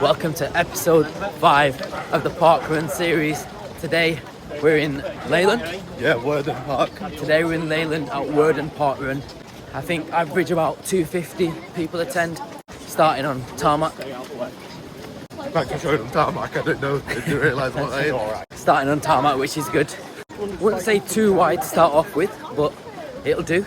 Welcome to episode 5 of the Parkrun series. Today we're in Leyland. Yeah, Worden Park. Today we're in Leyland at Worden Parkrun. I think average about 250 people attend, starting on tarmac. Thanks for showing them tarmac, I didn't know, didn't realise what they are. Starting on tarmac, which is good. Wouldn't say too wide to start off with, but it'll do.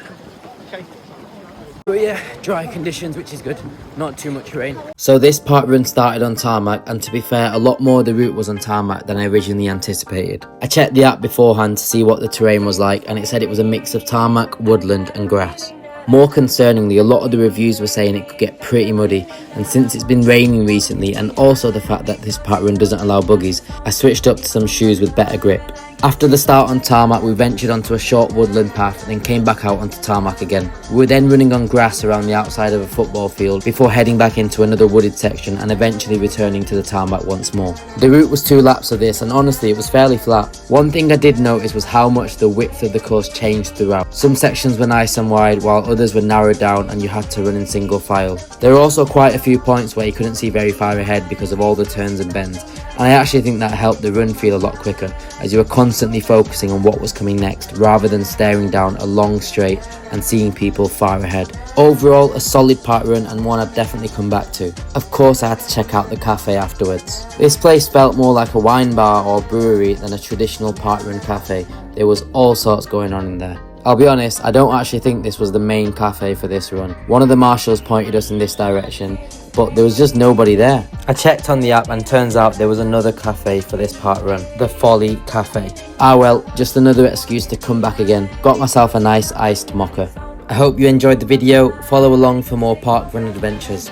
But yeah, dry conditions, which is good. Not too much rain. So this parkrun started on tarmac, and to be fair, a lot more of the route was on tarmac than I originally anticipated. I checked the app beforehand to see what the terrain was like, and it said it was a mix of tarmac, woodland and grass. More concerningly, a lot of the reviews were saying it could get pretty muddy, and since it's been raining recently and also the fact that this parkrun doesn't allow buggies, I switched up to some shoes with better grip. After the start on tarmac, we ventured onto a short woodland path, then came back out onto tarmac again. We were then running on grass around the outside of a football field before heading back into another wooded section and eventually returning to the tarmac once more. The route was 2 laps of this, and honestly it was fairly flat. One thing I did notice was how much the width of the course changed throughout. Some sections were nice and wide while others were narrowed down and you had to run in single file. There were also quite a few points where you couldn't see very far ahead because of all the turns and bends, and I actually think that helped the run feel a lot quicker as you were constantly focusing on what was coming next rather than staring down a long straight and seeing people far ahead. Overall, a solid parkrun and one I'd definitely come back to. Of course, I had to check out the cafe afterwards. This place felt more like a wine bar or brewery than a traditional parkrun cafe. There was all sorts going on in there. I'll be honest, I don't actually think this was the main cafe for this run. One of the marshals pointed us in this direction, but there was just nobody there. I checked on the app and turns out there was another cafe for this parkrun, the Folly Cafe. Ah well, just another excuse to come back again. Got myself a nice iced mocha. I hope you enjoyed the video. Follow along for more parkrun adventures.